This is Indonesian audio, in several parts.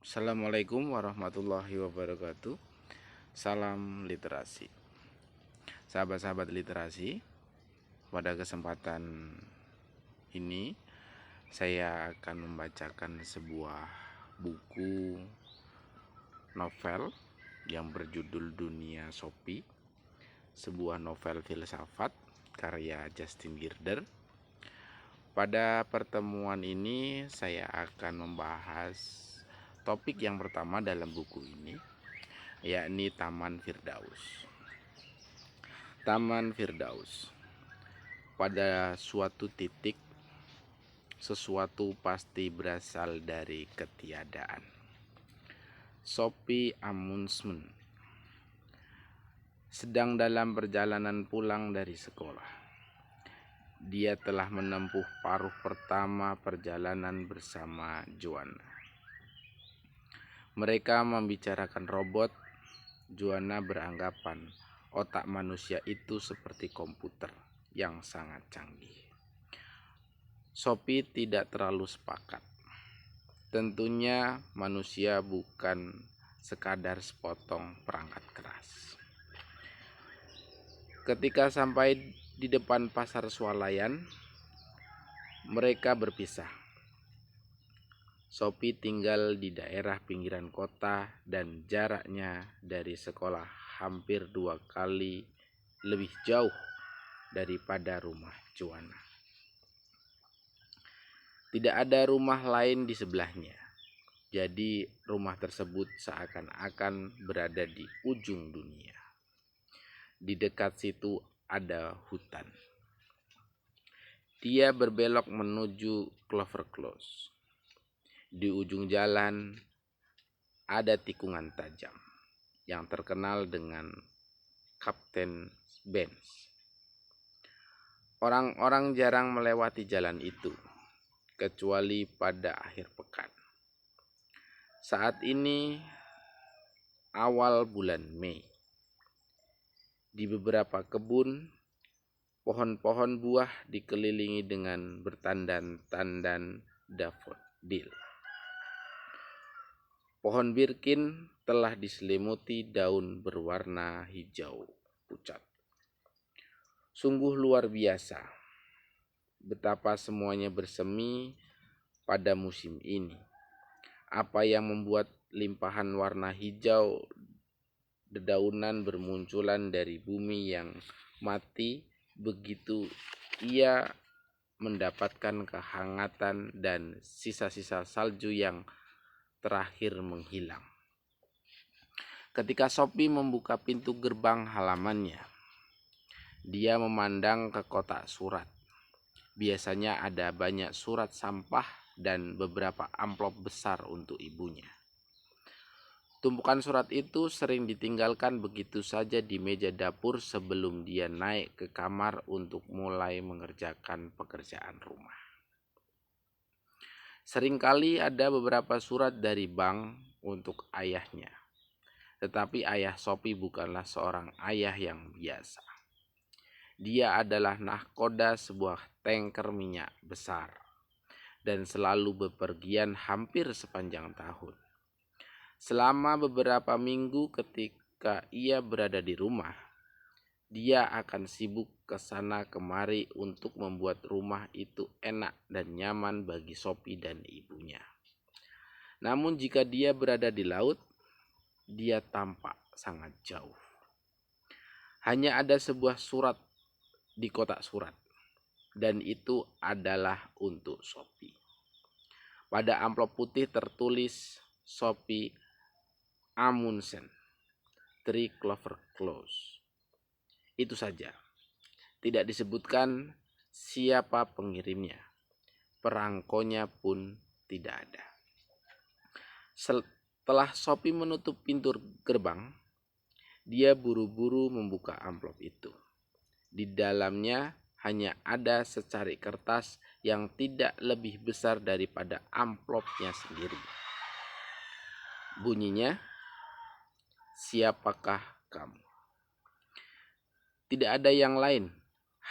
Assalamualaikum warahmatullahi wabarakatuh. Salam literasi. Sahabat-sahabat literasi, pada kesempatan ini saya akan membacakan sebuah buku novel yang berjudul Dunia Sophie, sebuah novel filsafat karya Justin Girder. Pada pertemuan ini saya akan membahas topik yang pertama dalam buku ini, yakni Taman Firdaus. Taman Firdaus. Pada suatu titik, sesuatu pasti berasal dari ketiadaan. Sophie Amundsen sedang dalam perjalanan pulang dari sekolah. Dia telah menempuh paruh pertama perjalanan bersama Joanna. Mereka membicarakan robot. Joanna beranggapan otak manusia itu seperti komputer yang sangat canggih. Sophie tidak terlalu sepakat. Tentunya manusia bukan sekadar sepotong perangkat keras. Ketika sampai di depan pasar swalayan, mereka berpisah. Sophie tinggal di daerah pinggiran kota dan jaraknya dari sekolah hampir 2 kali lebih jauh daripada rumah Joanna. Tidak ada rumah lain di sebelahnya, jadi rumah tersebut seakan-akan berada di ujung dunia. Di dekat situ ada hutan. Dia berbelok menuju Clover Close. Di ujung jalan ada tikungan tajam yang terkenal dengan Kapten Benz. Orang-orang jarang melewati jalan itu, kecuali pada akhir pekan. Saat ini awal bulan Mei. Di beberapa kebun, pohon-pohon buah dikelilingi dengan bertandan-tandan dafodil. Pohon birkin telah diselimuti daun berwarna hijau pucat. Sungguh luar biasa betapa semuanya bersemi pada musim ini. Apa yang membuat limpahan warna hijau dedaunan bermunculan dari bumi yang mati begitu ia mendapatkan kehangatan dan sisa-sisa salju yang terakhir menghilang. Ketika Sophie membuka pintu gerbang halamannya, dia memandang ke kotak surat. Biasanya ada banyak surat sampah dan beberapa amplop besar untuk ibunya. Tumpukan surat itu sering ditinggalkan begitu saja di meja dapur sebelum dia naik ke kamar untuk mulai mengerjakan pekerjaan rumah. Seringkali ada beberapa surat dari bank untuk ayahnya. Tetapi ayah Sophie bukanlah seorang ayah yang biasa. Dia adalah nahkoda sebuah tanker minyak besar dan selalu bepergian hampir sepanjang tahun. Selama beberapa minggu ketika ia berada di rumah, dia akan sibuk ke sana kemari untuk membuat rumah itu enak dan nyaman bagi Sophie dan ibunya. Namun jika dia berada di laut, dia tampak sangat jauh. Hanya ada sebuah surat di kotak surat, dan itu adalah untuk Sophie. Pada amplop putih tertulis Sophie Amundsen, 3 Clover Close. Itu saja. Tidak disebutkan siapa pengirimnya. Perangkonya pun tidak ada. Setelah Sophie menutup pintu gerbang, dia buru-buru membuka amplop itu. Di dalamnya hanya ada secari kertas yang tidak lebih besar daripada amplopnya sendiri. Bunyinya, "Siapakah kamu?" Tidak ada yang lain,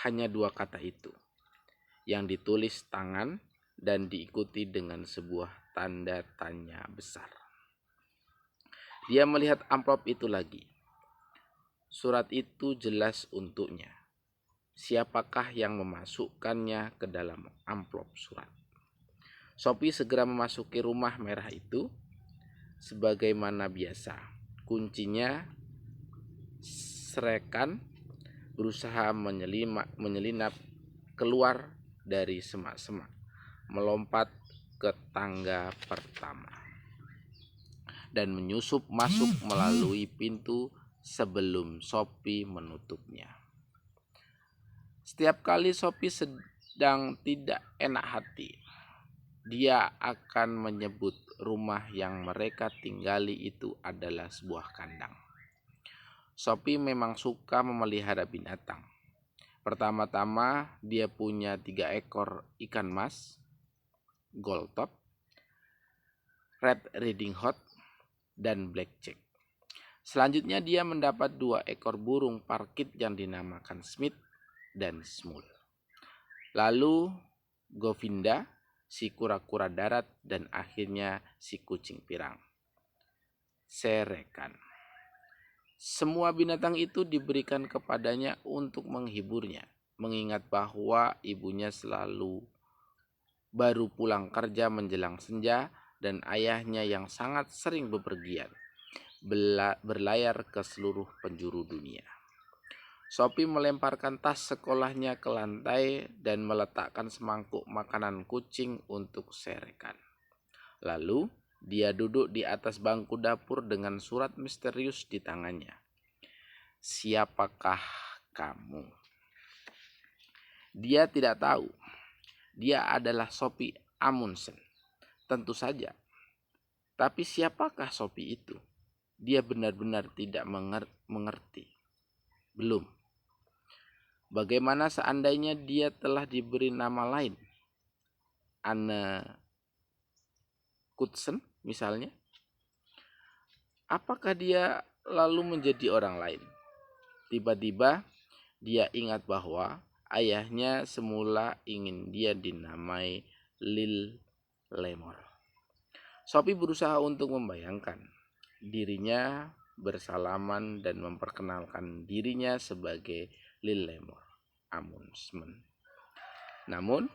hanya 2 kata itu, yang ditulis tangan dan diikuti dengan sebuah tanda tanya besar. Dia melihat amplop itu lagi. Surat itu jelas untuknya. Siapakah yang memasukkannya ke dalam amplop surat? Sophie segera memasuki rumah merah itu sebagaimana biasa. Kuncinya serekan berusaha menyelinap keluar dari semak-semak, melompat ke tangga pertama, dan menyusup masuk melalui pintu sebelum Sophie menutupnya. Setiap kali Sophie sedang tidak enak hati, dia akan menyebut rumah yang mereka tinggali itu adalah sebuah kandang. Sophie memang suka memelihara binatang. Pertama-tama dia punya 3 ekor ikan mas, gold top, red riding hood, dan blackjack. Selanjutnya dia mendapat 2 ekor burung parkit yang dinamakan Smith dan Smule. Lalu Govinda, si kura-kura darat, dan akhirnya si kucing pirang, Serekan. Semua binatang itu diberikan kepadanya untuk menghiburnya, mengingat bahwa ibunya selalu baru pulang kerja menjelang senja dan ayahnya yang sangat sering bepergian berlayar ke seluruh penjuru dunia. Sophie melemparkan tas sekolahnya ke lantai dan meletakkan semangkuk makanan kucing untuk Serekan. Lalu dia duduk di atas bangku dapur dengan surat misterius di tangannya. Siapakah kamu? Dia tidak tahu. Dia adalah Sophie Amundsen. Tentu saja. Tapi siapakah Sophie itu? Dia benar-benar tidak mengerti. Belum. Bagaimana seandainya dia telah diberi nama lain? Anne Knudsen misalnya. Apakah dia lalu menjadi orang lain? Tiba-tiba dia ingat bahwa ayahnya semula ingin dia dinamai Lillemor. Sophie berusaha untuk membayangkan dirinya bersalaman dan memperkenalkan dirinya sebagai Lillemor Amundsen. Namun,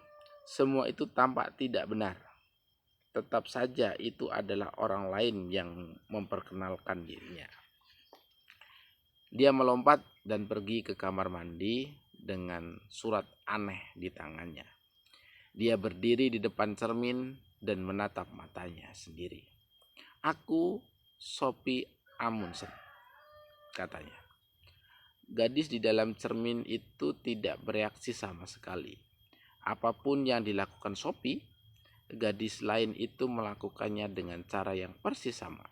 semua itu tampak tidak benar. Tetap saja itu adalah orang lain yang memperkenalkan dirinya. Dia melompat dan pergi ke kamar mandi dengan surat aneh di tangannya. Dia berdiri di depan cermin dan menatap matanya sendiri. Aku Sophie Amundsen, katanya. Gadis di dalam cermin itu tidak bereaksi sama sekali. Apapun yang dilakukan Sophie, gadis lain itu melakukannya dengan cara yang persis sama.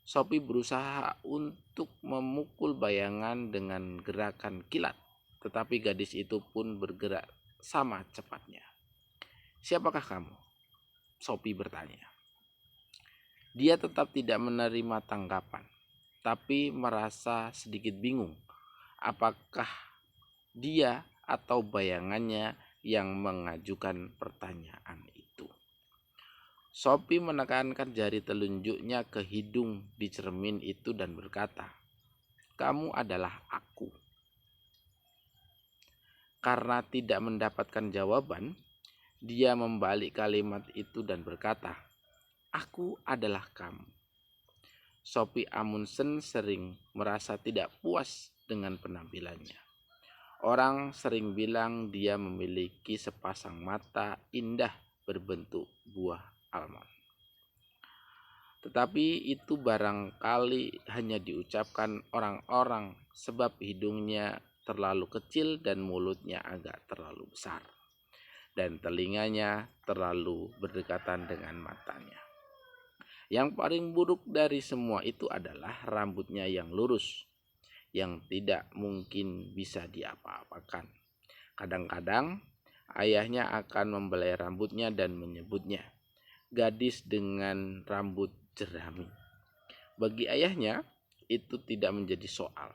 Sophie berusaha untuk memukul bayangan dengan gerakan kilat, tetapi gadis itu pun bergerak sama cepatnya. Siapakah kamu? Sophie bertanya. Dia tetap tidak menerima tanggapan, tapi merasa sedikit bingung. Apakah dia atau bayangannya yang mengajukan pertanyaan itu? Sophie menekankan jari telunjuknya ke hidung di cermin itu dan berkata, "Kamu adalah aku." Karena tidak mendapatkan jawaban, dia membalik kalimat itu dan berkata, "Aku adalah kamu." Sophie Amundsen sering merasa tidak puas dengan penampilannya. Orang sering bilang dia memiliki sepasang mata indah berbentuk buah almond. Tetapi itu barangkali hanya diucapkan orang-orang sebab hidungnya terlalu kecil dan mulutnya agak terlalu besar. Dan telinganya terlalu berdekatan dengan matanya. Yang paling buruk dari semua itu adalah rambutnya yang lurus, yang tidak mungkin bisa diapa-apakan. Kadang-kadang ayahnya akan membelai rambutnya dan menyebutnya gadis dengan rambut jerami. Bagi ayahnya itu tidak menjadi soal,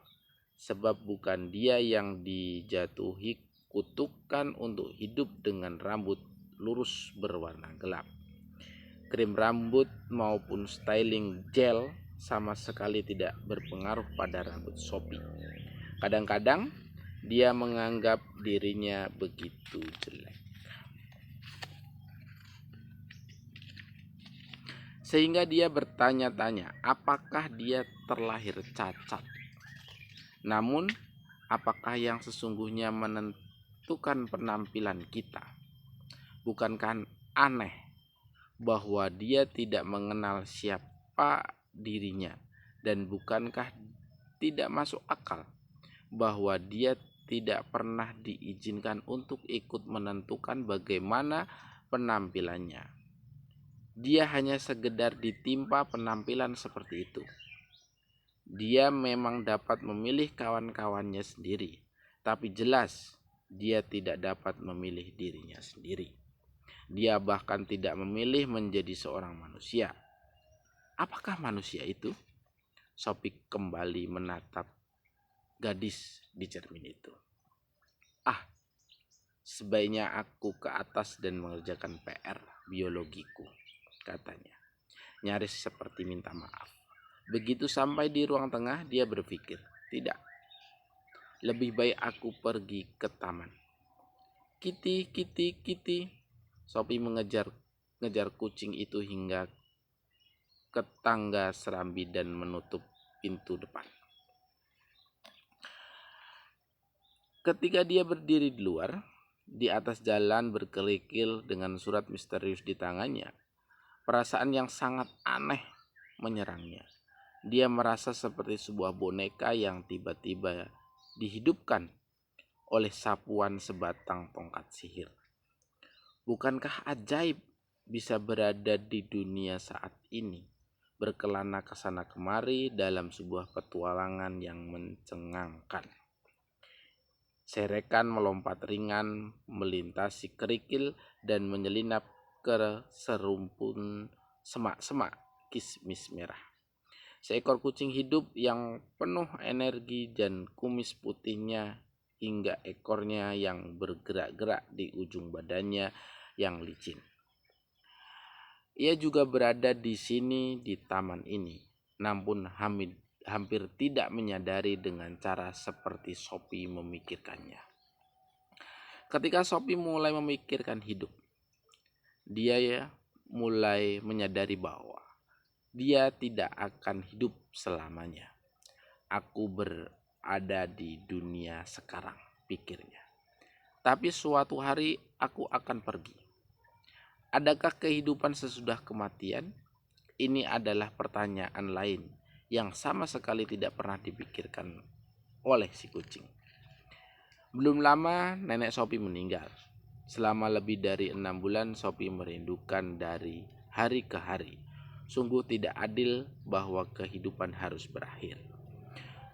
sebab bukan dia yang dijatuhi kutukan untuk hidup dengan rambut lurus berwarna gelap. Krim rambut maupun styling gel sama sekali tidak berpengaruh pada rambut Sophie. Kadang-kadang dia menganggap dirinya begitu jelek, sehingga dia bertanya-tanya apakah dia terlahir cacat. Namun, apakah yang sesungguhnya menentukan penampilan kita? Bukankah aneh bahwa dia tidak mengenal siapa dirinya, dan bukankah tidak masuk akal bahwa dia tidak pernah diizinkan untuk ikut menentukan bagaimana penampilannya? Dia hanya sekedar ditimpa penampilan seperti itu. Dia memang dapat memilih kawan-kawannya sendiri, tapi jelas dia tidak dapat memilih dirinya sendiri. Dia bahkan tidak memilih menjadi seorang manusia. Apakah manusia itu? Sophie kembali menatap gadis di cermin itu. Sebaiknya aku ke atas dan mengerjakan PR biologiku, katanya, nyaris seperti minta maaf. Begitu sampai di ruang tengah, dia berpikir, tidak, lebih baik aku pergi ke taman. Kitty, Kitty, Kitty. Sophie mengejar kucing itu hingga ke tangga serambi dan menutup pintu depan. Ketika dia berdiri di luar, di atas jalan berkerikil dengan surat misterius di tangannya, perasaan yang sangat aneh menyerangnya. Dia merasa seperti sebuah boneka yang tiba-tiba dihidupkan oleh sapuan sebatang tongkat sihir. Bukankah ajaib bisa berada di dunia saat ini, berkelana ke sana kemari dalam sebuah petualangan yang mencengangkan. Serekan melompat ringan melintasi kerikil dan menyelinap ke serumpun semak-semak kismis merah. Seekor kucing hidup yang penuh energi dan kumis putihnya hingga ekornya yang bergerak-gerak di ujung badannya yang licin. Ia juga berada di sini di taman ini, namun hampir tidak menyadari dengan cara seperti Sophie memikirkannya. Ketika Sophie mulai memikirkan hidup, dia mulai menyadari bahwa dia tidak akan hidup selamanya. Aku berada di dunia sekarang, pikirnya. Tapi suatu hari aku akan pergi. Adakah kehidupan sesudah kematian? Ini adalah pertanyaan lain yang sama sekali tidak pernah dipikirkan oleh si kucing. Belum lama nenek Sophie meninggal. Selama lebih dari 6 bulan Sophie merindukan dari hari ke hari. Sungguh tidak adil bahwa kehidupan harus berakhir.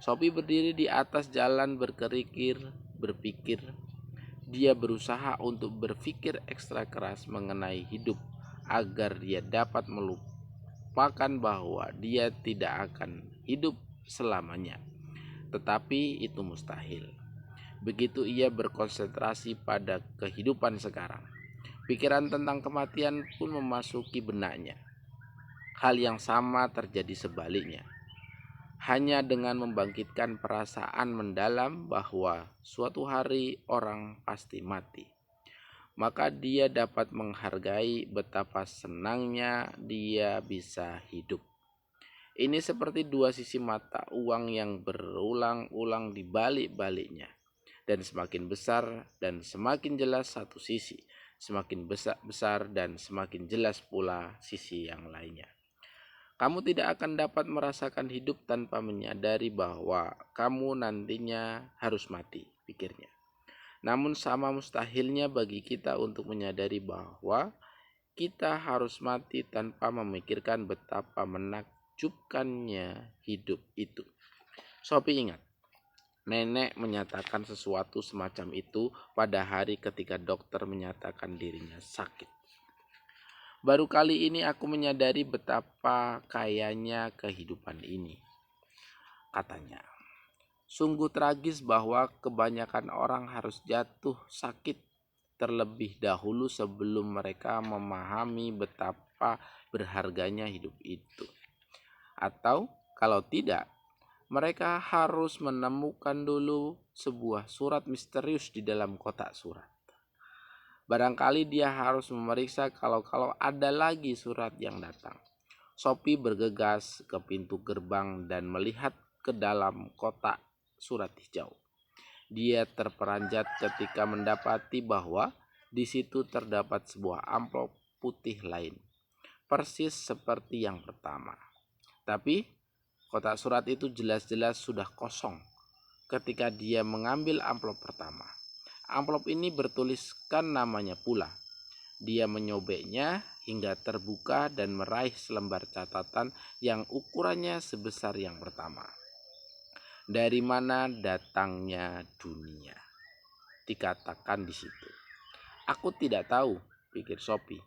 Sophie berdiri di atas jalan berkerikil, berpikir. Dia berusaha untuk berpikir ekstra keras mengenai hidup agar dia dapat melupakan bahwa dia tidak akan hidup selamanya. Tetapi itu mustahil. Begitu ia berkonsentrasi pada kehidupan sekarang, pikiran tentang kematian pun memasuki benaknya. Hal yang sama terjadi sebaliknya. Hanya dengan membangkitkan perasaan mendalam bahwa suatu hari orang pasti mati, maka dia dapat menghargai betapa senangnya dia bisa hidup. Ini seperti dua sisi mata uang yang berulang-ulang dibalik-baliknya, dan semakin besar dan semakin jelas satu sisi, semakin besar dan semakin jelas pula sisi yang lainnya. Kamu tidak akan dapat merasakan hidup tanpa menyadari bahwa kamu nantinya harus mati, pikirnya. Namun sama mustahilnya bagi kita untuk menyadari bahwa kita harus mati tanpa memikirkan betapa menakjubkannya hidup itu. Sophie ingat, nenek menyatakan sesuatu semacam itu pada hari ketika dokter menyatakan dirinya sakit. Baru kali ini aku menyadari betapa kayanya kehidupan ini, katanya. Sungguh tragis bahwa kebanyakan orang harus jatuh sakit terlebih dahulu sebelum mereka memahami betapa berharganya hidup itu. Atau kalau tidak, mereka harus menemukan dulu sebuah surat misterius di dalam kotak surat. Barangkali dia harus memeriksa kalau ada lagi surat yang datang. Sophie bergegas ke pintu gerbang dan melihat ke dalam kotak surat hijau. Dia terperanjat ketika mendapati bahwa di situ terdapat sebuah amplop putih lain, persis seperti yang pertama. Tapi kotak surat itu jelas-jelas sudah kosong ketika dia mengambil amplop pertama. Amplop ini bertuliskan namanya pula. Dia menyobeknya hingga terbuka dan meraih selembar catatan yang ukurannya sebesar yang pertama. Dari mana datangnya dunia? Dikatakan di situ. Aku tidak tahu, pikir Sophie.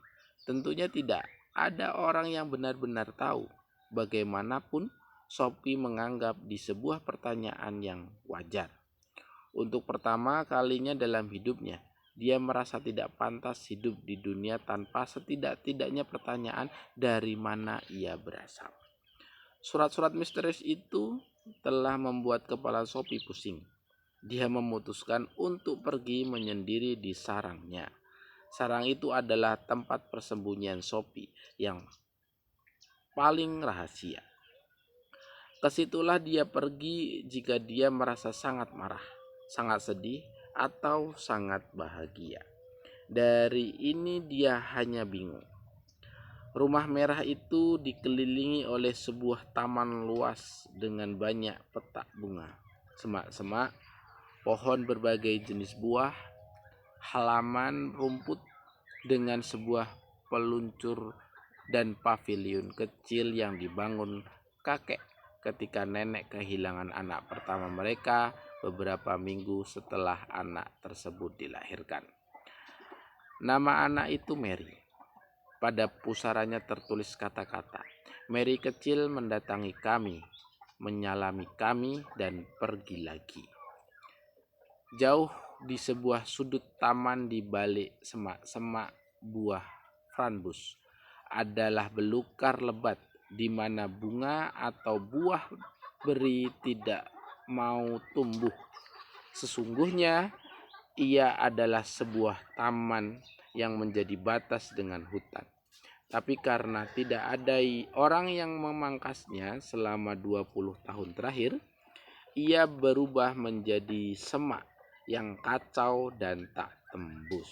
Tentunya tidak ada orang yang benar-benar tahu. Bagaimanapun, Sophie menganggap di sebuah pertanyaan yang wajar. Untuk pertama kalinya dalam hidupnya, dia merasa tidak pantas hidup di dunia tanpa setidak-tidaknya pertanyaan dari mana ia berasal. Surat-surat misterius itu telah membuat kepala Sophie pusing. Dia memutuskan untuk pergi menyendiri di sarangnya. Sarang itu adalah tempat persembunyian Sophie yang paling rahasia. Kesitulah dia pergi jika dia merasa sangat marah, sangat sedih, atau sangat bahagia. Dari ini dia hanya bingung. Rumah merah itu dikelilingi oleh sebuah taman luas dengan banyak petak bunga, semak-semak, pohon berbagai jenis buah, halaman rumput dengan sebuah peluncur dan paviliun kecil yang dibangun kakek ketika nenek kehilangan anak pertama mereka beberapa minggu setelah anak tersebut dilahirkan. Nama anak itu Mary. Pada pusarannya tertulis kata-kata, "Mary kecil mendatangi kami, menyalami kami dan pergi lagi." Jauh di sebuah sudut taman di balik semak-semak buah frambus adalah belukar lebat di mana bunga atau buah beri tidak mau tumbuh. Sesungguhnya ia adalah sebuah taman yang menjadi batas dengan hutan. Tapi karena tidak ada orang yang memangkasnya selama 20 tahun terakhir, ia berubah menjadi semak yang kacau dan tak tembus.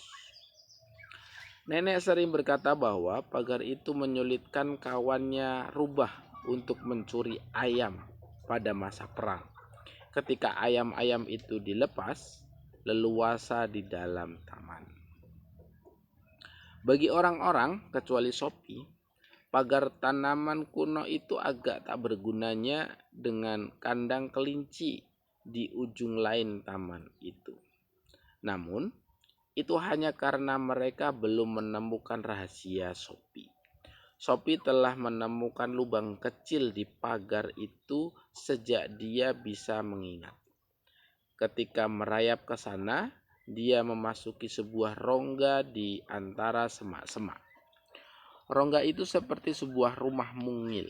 Nenek sering berkata bahwa pagar itu menyulitkan kawannya rubah untuk mencuri ayam pada masa perang. Ketika ayam-ayam itu dilepas leluasa di dalam taman. Bagi orang-orang kecuali Sophie, pagar tanaman kuno itu agak tak bergunanya dengan kandang kelinci di ujung lain taman itu. Namun, itu hanya karena mereka belum menemukan rahasia Sophie. Sophie telah menemukan lubang kecil di pagar itu sejak dia bisa mengingat. Ketika merayap ke sana, dia memasuki sebuah rongga di antara semak-semak. Rongga itu seperti sebuah rumah mungil.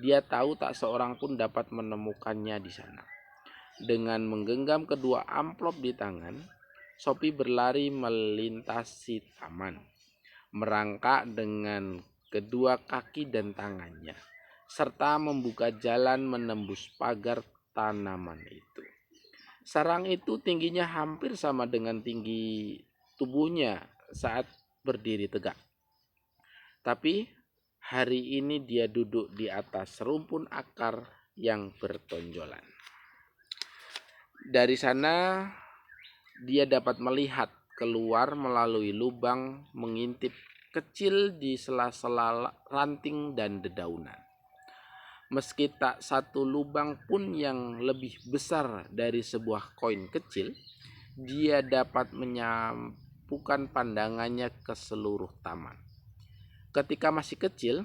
Dia tahu tak seorang pun dapat menemukannya di sana. Dengan menggenggam kedua amplop di tangan, Sophie berlari melintasi taman, merangkak dengan kedua kaki dan tangannya, serta membuka jalan menembus pagar tanaman itu. Sarang itu tingginya hampir sama dengan tinggi tubuhnya saat berdiri tegak. Tapi hari ini dia duduk di atas rumpun akar yang bertonjolan. Dari sana dia dapat melihat keluar melalui lubang mengintip kecil di sela-sela ranting dan dedaunan. Meski tak satu lubang pun yang lebih besar dari sebuah koin kecil, dia dapat menyampukan pandangannya ke seluruh taman. Ketika masih kecil,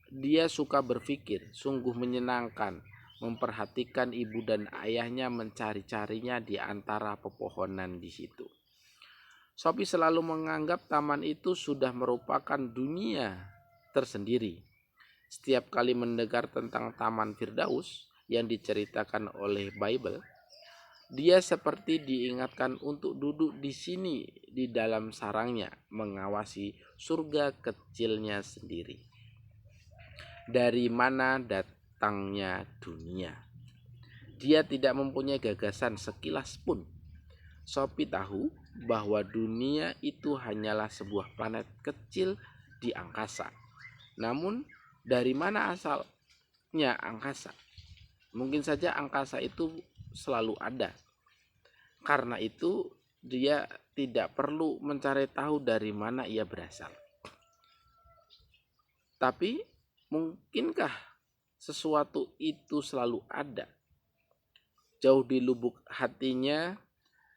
dia suka berpikir, sungguh menyenangkan memperhatikan ibu dan ayahnya mencari-carinya di antara pepohonan di situ. Sophie selalu menganggap taman itu sudah merupakan dunia tersendiri. Setiap kali mendengar tentang Taman Firdaus yang diceritakan oleh Bible, dia seperti diingatkan untuk duduk di sini di dalam sarangnya, mengawasi surga kecilnya sendiri. Dari mana datangnya dunia? Dia tidak mempunyai gagasan sekilas pun. Sophie tahu bahwa dunia itu hanyalah sebuah planet kecil di angkasa. Namun, dari mana asalnya angkasa? Mungkin saja angkasa itu selalu ada. Karena itu, dia tidak perlu mencari tahu dari mana ia berasal. Tapi, mungkinkah sesuatu itu selalu ada? Jauh di lubuk hatinya,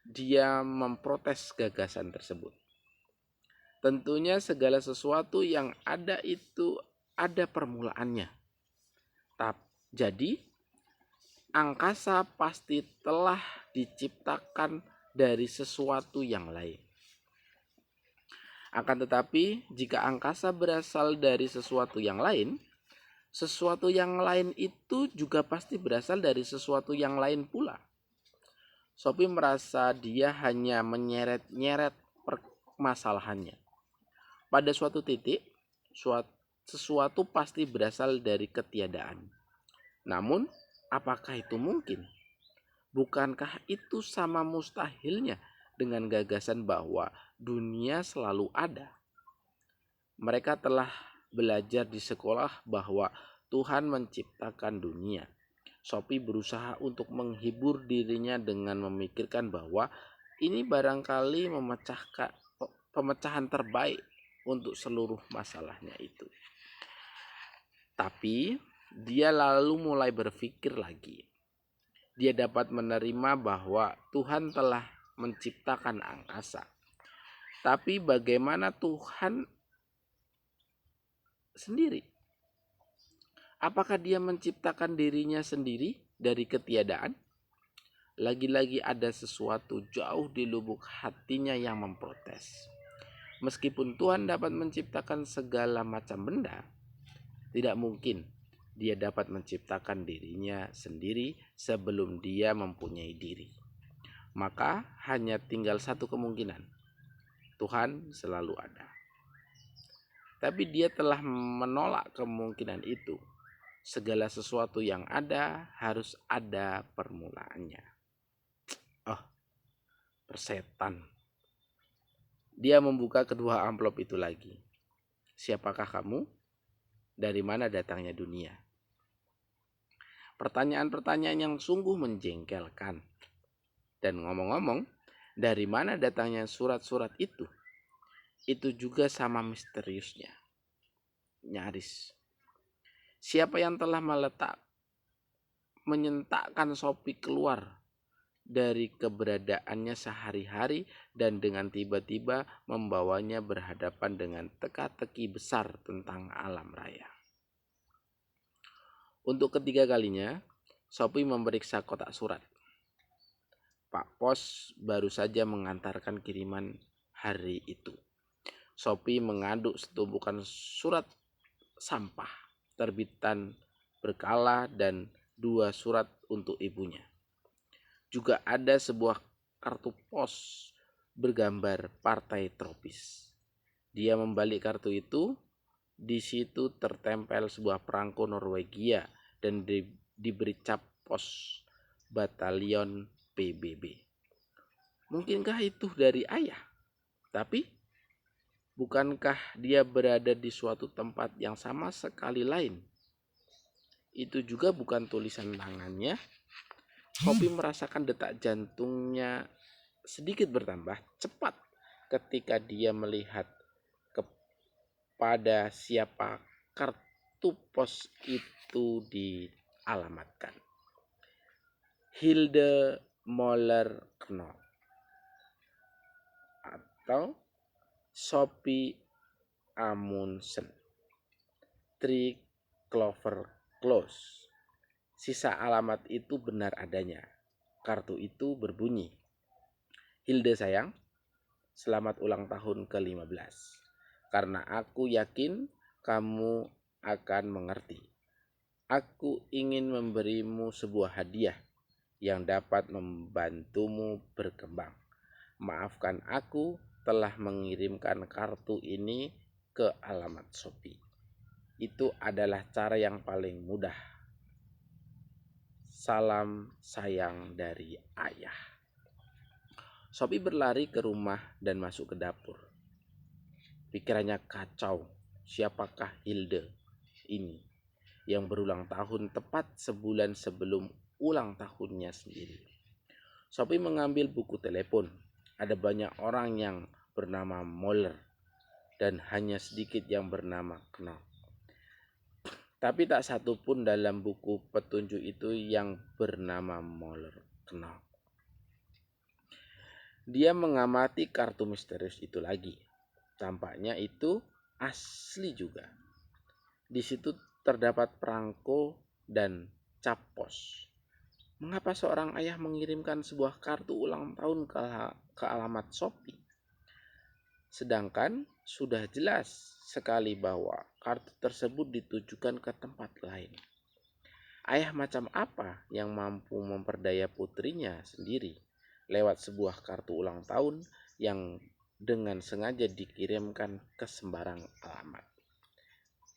dia memprotes gagasan tersebut. Tentunya segala sesuatu yang ada itu ada permulaannya. Jadi, angkasa pasti telah diciptakan dari sesuatu yang lain. Akan tetapi, jika angkasa berasal dari sesuatu yang lain itu juga pasti berasal dari sesuatu yang lain pula. Sophie merasa dia hanya menyeret-nyeret permasalahannya. Pada suatu titik, sesuatu pasti berasal dari ketiadaan. Namun, apakah itu mungkin? Bukankah itu sama mustahilnya dengan gagasan bahwa dunia selalu ada? Mereka telah belajar di sekolah bahwa Tuhan menciptakan dunia. Sophie berusaha untuk menghibur dirinya dengan memikirkan bahwa ini barangkali pemecahan terbaik untuk seluruh masalahnya itu. Tapi dia lalu mulai berpikir lagi. Dia dapat menerima bahwa Tuhan telah menciptakan angkasa. Tapi bagaimana Tuhan sendiri? Apakah dia menciptakan dirinya sendiri dari ketiadaan? Lagi-lagi ada sesuatu jauh di lubuk hatinya yang memprotes. Meskipun Tuhan dapat menciptakan segala macam benda, tidak mungkin dia dapat menciptakan dirinya sendiri sebelum dia mempunyai diri. Maka hanya tinggal satu kemungkinan. Tuhan selalu ada. Tapi dia telah menolak kemungkinan itu. Segala sesuatu yang ada harus ada permulaannya. Oh, persetan. Dia membuka kedua amplop itu lagi. Siapakah kamu? Dari mana datangnya dunia? Pertanyaan-pertanyaan yang sungguh menjengkelkan. Dan ngomong-ngomong, dari mana datangnya surat-surat itu? Itu juga sama misteriusnya. Nyaris. Siapa yang telah menyentakkan Sophie keluar dari keberadaannya sehari-hari dan dengan tiba-tiba membawanya berhadapan dengan teka-teki besar tentang alam raya. Untuk ketiga kalinya, Sophie memeriksa kotak surat. Pak Pos baru saja mengantarkan kiriman hari itu. Sophie mengaduk setumpukan surat sampah, terbitan berkala dan 2 surat untuk ibunya. Juga ada sebuah kartu pos bergambar partai tropis. Dia membalik kartu itu, di situ tertempel sebuah perangko Norwegia dan diberi cap pos batalion PBB. Mungkinkah itu dari ayah? Tapi bukankah dia berada di suatu tempat yang sama sekali lain? Itu juga bukan tulisan tangannya. Sophie merasakan detak jantungnya sedikit bertambah cepat ketika dia melihat kepada siapa kartu pos itu dialamatkan. Hilde Moller Knoll atau Sophie Amundsen, 3 Clover Close. Sisa alamat itu benar adanya. Kartu itu berbunyi, Hilde sayang, selamat ulang tahun ke-15. Karena aku yakin kamu akan mengerti. Aku ingin memberimu sebuah hadiah yang dapat membantumu berkembang. Maafkan aku telah mengirimkan kartu ini ke alamat Shopee. Itu adalah cara yang paling mudah. Salam sayang dari ayah. Shopee berlari ke rumah dan masuk ke dapur. Pikirannya kacau. Siapakah Hilde ini yang berulang tahun tepat sebulan sebelum ulang tahunnya sendiri? Shopee mengambil buku telepon. Ada banyak orang yang bernama Moller dan hanya sedikit yang bernama Knopf. Tapi tak satu pun dalam buku petunjuk itu yang bernama Moller Knopf. Dia mengamati kartu misterius itu lagi. Tampaknya itu asli juga. Di situ terdapat perangko dan cap pos. Mengapa seorang ayah mengirimkan sebuah kartu ulang tahun ke alamat Shopee? Sedangkan sudah jelas sekali bahwa kartu tersebut ditujukan ke tempat lain. Ayah macam apa yang mampu memperdaya putrinya sendiri lewat sebuah kartu ulang tahun yang dengan sengaja dikirimkan ke sembarang alamat?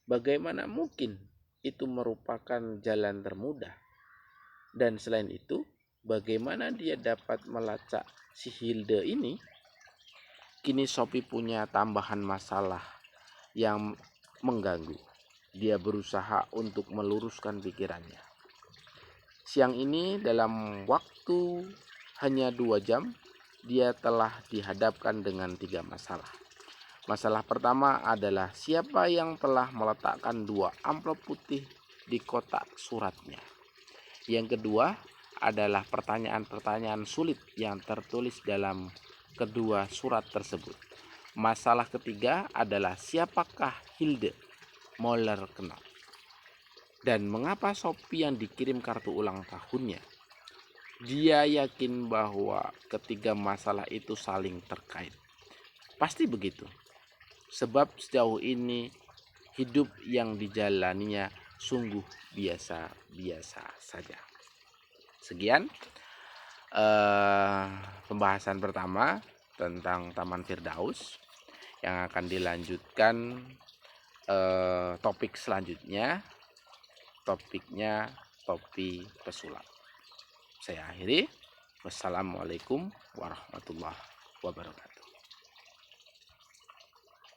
Bagaimana mungkin itu merupakan jalan termudah? Dan selain itu, bagaimana dia dapat melacak si Hilde ini? Kini Shopee punya tambahan masalah yang mengganggu. Dia berusaha untuk meluruskan pikirannya. Siang ini dalam waktu hanya 2 jam, dia telah dihadapkan dengan 3 masalah. Masalah pertama adalah siapa yang telah meletakkan 2 amplop putih di kotak suratnya. Yang kedua adalah pertanyaan-pertanyaan sulit yang tertulis dalam kedua surat tersebut. Masalah ketiga adalah siapakah Hilde Moller Knopf dan mengapa Shopee yang dikirim kartu ulang tahunnya. Dia yakin bahwa ketiga masalah itu saling terkait. Pasti begitu. Sebab sejauh ini hidup yang dijalaninya sungguh biasa-biasa saja. Sekian pembahasan pertama tentang Taman Firdaus, yang akan dilanjutkan topik selanjutnya. Topiknya topi pesulap. Saya akhiri. Wassalamualaikum warahmatullahi wabarakatuh.